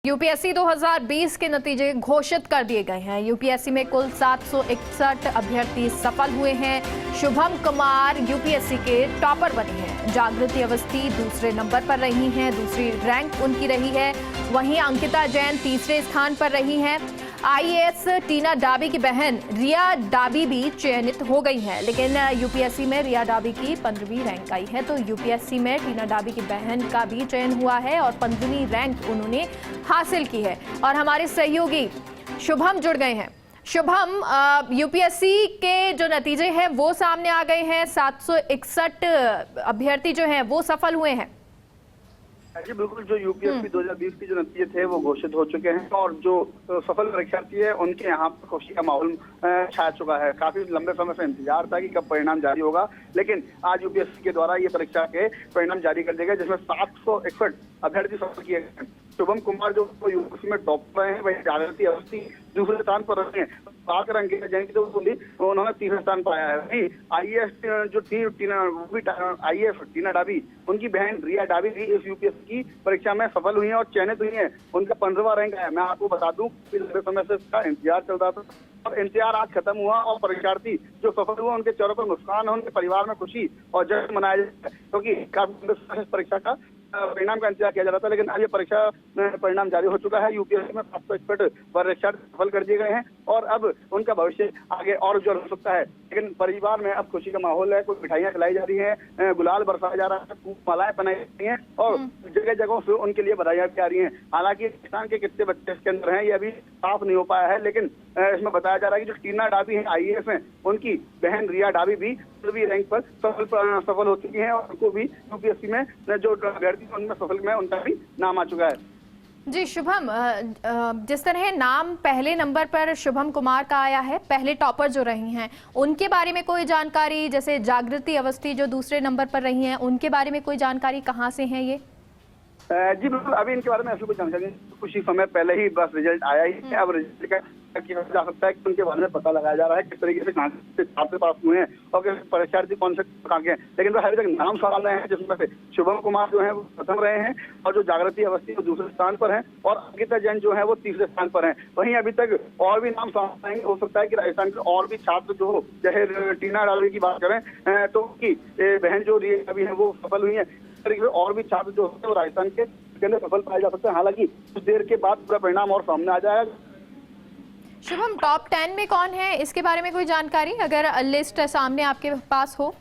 UPSC 2020 के नतीजे घोषित कर दिए गए हैं। यूपीएससी में कुल 761 अभ्यर्थी सफल हुए हैं। शुभम कुमार यूपीएससी के टॉपर बने हैं। जागृति अवस्थी दूसरे नंबर पर रही हैं, दूसरी रैंक उनकी रही है। वहीं अंकिता जैन तीसरे स्थान पर रही हैं। आईएएस टीना डाबी की बहन रिया डाबी भी चयनित हो गई हैं, लेकिन यूपीएससी में रिया डाबी की 15वीं रैंक आई है, तो यूपीएससी में टीना डाबी की बहन का भी चयन हुआ है और 15वीं रैंक उन्होंने हासिल की है। और हमारे सहयोगी शुभम जुड़ गए हैं। शुभम, यूपीएससी के जो नतीजे हैं वो सामने आ गए हैं। 761 अभ्यर्थी जो हैं वो सफल हुए हैं। जी बिल्कुल, जो यूपीएससी 2020 के जो नतीजे थे वो घोषित हो चुके हैं और जो सफल परीक्षार्थी है उनके यहाँ पर खुशी का माहौल छा चुका है। काफी लंबे समय से इंतजार था कि कब परिणाम जारी होगा, लेकिन आज यूपीएससी के द्वारा ये परीक्षा के परिणाम जारी कर दिए गए, जिसमें 761 अभ्यर्थी सफल किए गए। शुभम कुमार जो यूपीएससी में टॉप रहे हैं, वही जागृति अवस्थी दूसरे स्थान पर रहे हैं। बात अंकिता जैन की तो उन्होंने तीसरे स्थान पर आया है। वही आईएएस जो थी आईएएस टीना डाबी, उनकी बहन रिया डाबी भी इस यूपीएससी की परीक्षा में सफल हुई है और चयनित हुई है। उनका 15वां रैंक आया। मैं आपको बता दूं कि लंबे समय से इसका इंतजार चल रहा था और इंतजार आज खत्म हुआ और परीक्षार्थी जो सफल हुआ उनके चेहरों पर मुस्कान है, उनके परिवार में खुशी और जश्न मनाया जाता है, क्योंकि काफी परीक्षा का परिणाम का इंतजार किया जा रहा था, लेकिन आज ये परीक्षा परिणाम जारी हो चुका है। यूपीएससी में 761 परीक्षार्थी सफल कर दिए गए हैं और अब उनका भविष्य आगे और उज्जवल हो सकता है। लेकिन परिवार में अब खुशी का माहौल है। कुछ मिठाइयां खिलाई जा रही हैं, गुलाल बरसाया जा रहा है, मालाएं पहनाई जा रही हैं और जगह जगहों से उनके लिए बधाइयां भी आ रही हैं। हालांकि पाकिस्तान के कितने बच्चे इसके अंदर हैं ये अभी साफ नहीं हो पाया है, लेकिन इसमें बताया जा रहा है कि जो टीना डाबी है आईएएस हैं, उनकी बहन रिया डाबी भी 15वीं रैंक पर सफल हो चुकी है और उनको भी यूपीएससी में जो अभ्यर्थी उनमें सफल में उनका भी नाम आ चुका है। जी शुभम, जिस तरह नाम पहले नंबर पर शुभम कुमार का आया है, पहले टॉपर जो रही हैं उनके बारे में कोई जानकारी, जैसे जागृति अवस्थी जो दूसरे नंबर पर रही हैं उनके बारे में कोई जानकारी कहाँ से है ये? जी बिल्कुल, अभी इनके बारे में ऐसी कोई जानकारी कुछ ही समय पहले ही बस रिजल्ट आया ही है। अब रिजल्ट का किया जा सकता है कि उनके बारे में पता लगाया जा रहा है किस तरीके से कहाँ से छात्र पास हुए हैं और किस परीक्षार्थी कौन से कहाँ के हैं, लेकिन अभी तक नाम सवाल रहे हैं, जिसमें से शुभम कुमार जो है वो प्रथम रहे हैं और जो जागृति अवस्थी वो दूसरे स्थान पर हैं और अंकिता जैन जो है वो तीसरे स्थान पर हैं। वहीं अभी तक और भी नाम सामने आएंगे। हो सकता है कि राजस्थान के और भी छात्र जो हो, चाहे टीना डाबी की बात करें तो उनकी बहन जो रिया अभी है वो सफल हुई है, तरीके से और भी छात्र जो होते हैं वो राजस्थान के अंदर सफल पाए जा सकते हैं। हालांकि कुछ देर के बाद पूरा परिणाम और सामने आ जाएगा। शुभम, टॉप 10 में कौन है इसके बारे में कोई जानकारी अगर लिस्ट सामने आपके पास हो?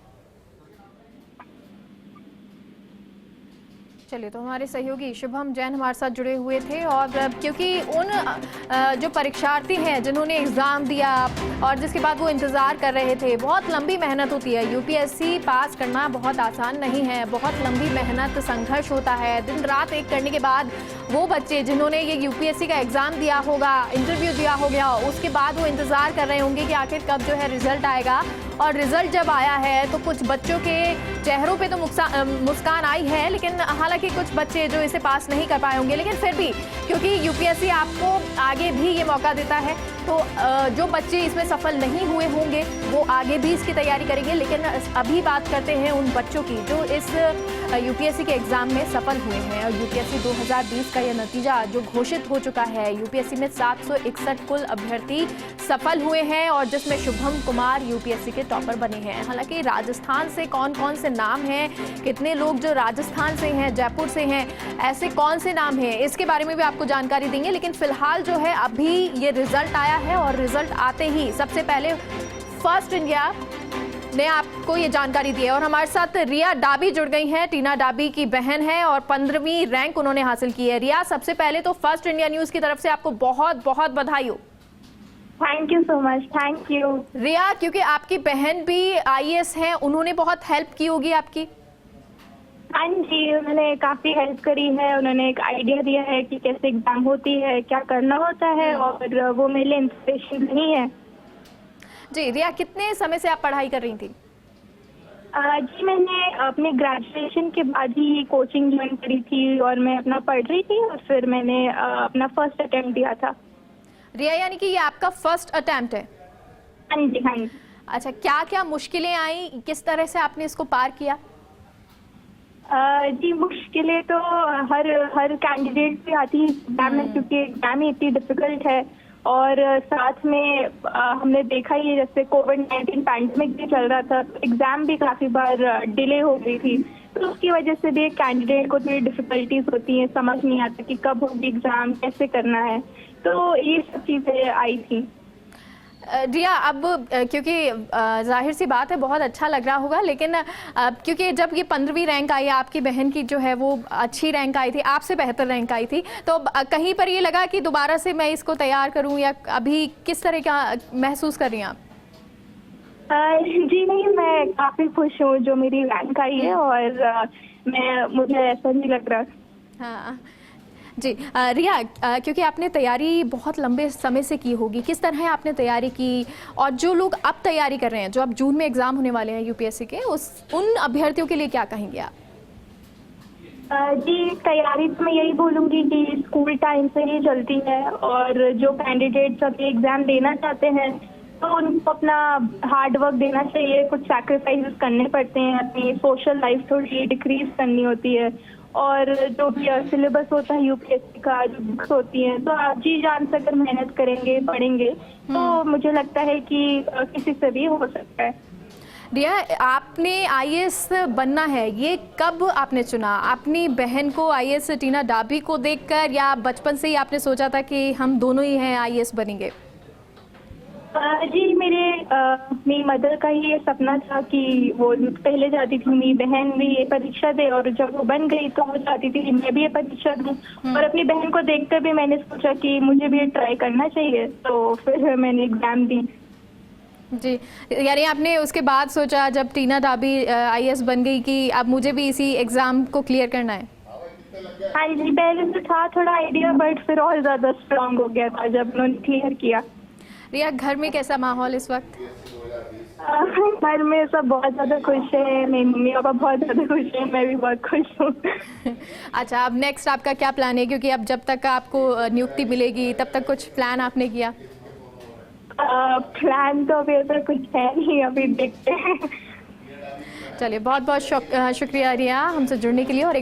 चलिए, तो हमारे सहयोगी शुभम जैन हमारे साथ जुड़े हुए थे और क्योंकि उन जो परीक्षार्थी हैं जिन्होंने एग्ज़ाम दिया और जिसके बाद वो इंतज़ार कर रहे थे, बहुत लंबी मेहनत होती है। यूपीएससी पास करना बहुत आसान नहीं है, बहुत लंबी मेहनत संघर्ष होता है। दिन रात एक करने के बाद वो बच्चे जिन्होंने ये यूपीएससी का एग्ज़ाम दिया होगा, इंटरव्यू दिया हो गया, उसके बाद वो इंतज़ार कर रहे होंगे कि आखिर कब जो है रिज़ल्ट आएगा। और रिजल्ट जब आया है तो कुछ बच्चों के चेहरों पे तो मुस्कान आई है, लेकिन हालांकि कुछ बच्चे जो इसे पास नहीं कर पाए होंगे, लेकिन फिर भी क्योंकि यूपीएससी आपको आगे भी ये मौका देता है, तो जो बच्चे इसमें सफल नहीं हुए होंगे वो आगे भी इसकी तैयारी करेंगे। लेकिन अभी बात करते हैं उन बच्चों की जो इस यूपीएससी के एग्ज़ाम में सफल हुए हैं और यूपीएससी 2020 का यह नतीजा जो घोषित हो चुका है। यूपीएससी में 761 कुल अभ्यर्थी सफल हुए हैं और जिसमें शुभम कुमार यूपीएससी के टॉपर बने हैं। हालांकि राजस्थान से कौन कौन से नाम हैं, कितने लोग जो राजस्थान से हैं, जयपुर से हैं, ऐसे कौन से नाम हैं, इसके बारे में भी आपको जानकारी देंगे। लेकिन फिलहाल जो है अभी ये रिजल्ट आया है और रिजल्ट आते ही सबसे पहले फर्स्ट इंडिया ने आपको ये जानकारी दी है और हमारे साथ रिया डाबी जुड़ गई हैं। टीना डाबी की बहन है और 15वीं रैंक उन्होंने हासिल की है। रिया, सबसे पहले तो फर्स्ट इंडिया न्यूज़ की तरफ से आपको बहुत बहुत बधाई हो। Thank you so much. Thank you Riya, क्योंकि आपकी बहन भी आईएएस हैं, उन्होंने बहुत हेल्प की होगी आपकी। हाँ जी, उन्होंने काफ़ी हेल्प करी है। उन्होंने एक आइडिया दिया है कि कैसे एग्जाम होती है, क्या करना होता है और वो मेरे लिए इंस्पिरेशन बनी है। जी रिया, कितने समय से आप पढ़ाई कर रही थी? जी, मैंने अपने ग्रेजुएशन के बाद ही कोचिंग ज्वाइन करी थी और मैं अपना पढ़ रही थी और फिर मैंने अपना फर्स्ट अटेम्प्ट दिया था। रिया, यानी कि ये आपका फर्स्ट अटेम्प्ट है? हाँ जी, हाँ जी। अच्छा, क्या क्या मुश्किलें आई, किस तरह से आपने इसको पार किया? जी, मुश्किलें तो हर कैंडिडेट से आती है एग्जाम में, क्योंकि एग्जाम ही इतनी डिफिकल्ट है। और साथ में हमने देखा ही, जैसे कोविड-19 पैंडेमिक भी चल रहा था, तो एग्जाम भी काफी बार डिले हो गई थी। तो उसकी वजह से भी कैंडिडेट को थोड़ी डिफिकल्टीज होती हैं, समझ नहीं आता कि कब होगी एग्जाम, कैसे करना है। तो ये सब चीजें आई थी। रिया, अब क्योंकि जाहिर सी बात है बहुत अच्छा लग रहा होगा, लेकिन क्योंकि जब ये 15वीं रैंक आई, आपकी बहन की जो है वो अच्छी रैंक आई थी, आपसे बेहतर रैंक आई थी, तो कहीं पर ये लगा कि दोबारा से मैं इसको तैयार करूं, या अभी किस तरह का महसूस कर रही हैं आप? जी नहीं, मैं काफी खुश हूँ जो मेरी रैंक आई है, और मुझे ऐसा नहीं लग रहा। हाँ जी। रिया, क्योंकि आपने तैयारी बहुत लंबे समय से की होगी, किस तरह आपने तैयारी की, और जो लोग अब तैयारी कर रहे हैं, जो अब जून में एग्जाम होने वाले हैं यूपीएससी के, उन अभ्यर्थियों के लिए क्या कहेंगे आप? जी, तैयारी तो मैं यही बोलूँगी कि स्कूल टाइम से ही चलती है, और जो कैंडिडेट्स अभी एग्जाम देना चाहते हैं तो उनको अपना हार्ड वर्क देना चाहिए, कुछ सैक्रिफाइसेस करने पड़ते हैं, अपनी सोशल लाइफ थोड़ी डिक्रीज करनी होती है, और जो भी सिलेबस होता है यूपीएससी का, जो बुक्स होती हैं, तो आप जी जान से अगर मेहनत करेंगे, पढ़ेंगे, तो मुझे लगता है कि किसी से भी हो सकता है। रिया, आपने आईएएस बनना है, ये कब आपने चुना? अपनी बहन को आईएएस टीना डाबी को देखकर, या बचपन से ही आपने सोचा था कि हम दोनों ही हैं आईएएस बनेंगे? जी, मेरी मदर का ही ये सपना था कि वो पहले जाती थी, मेरी बहन भी ये परीक्षा दे, और जब वो बन गई तो वो चाहती थी कि मैं भी ये परीक्षा दूं, और अपनी बहन को देखकर भी मैंने सोचा कि मुझे भी ये ट्राई करना चाहिए, तो फिर मैंने एग्जाम दी। जी, यानी आपने उसके बाद सोचा, जब टीना डाबी आईएएस बन गई, कि अब मुझे भी इसी एग्जाम को क्लियर करना है? हाँ जी, पहले तो था थोड़ा आइडिया, बट फिर और ज्यादा स्ट्रांग हो गया था जब उन्होंने क्लियर किया। रिया, घर में कैसा माहौल इस वक्त? घर में सब बहुत ज्यादा खुश है, मेरी मम्मी पापा बहुत ज्यादा खुश है, मैं भी बहुत खुश हूँ। अच्छा, अब नेक्स्ट आपका क्या प्लान है, क्योंकि अब जब तक आपको नियुक्ति मिलेगी तब तक कुछ प्लान आपने किया? प्लान तो अभी ऐसा कुछ है नहीं, अभी देखते हैं। चलिए, बहुत बहुत शुक्रिया रिया हमसे जुड़ने के लिए। और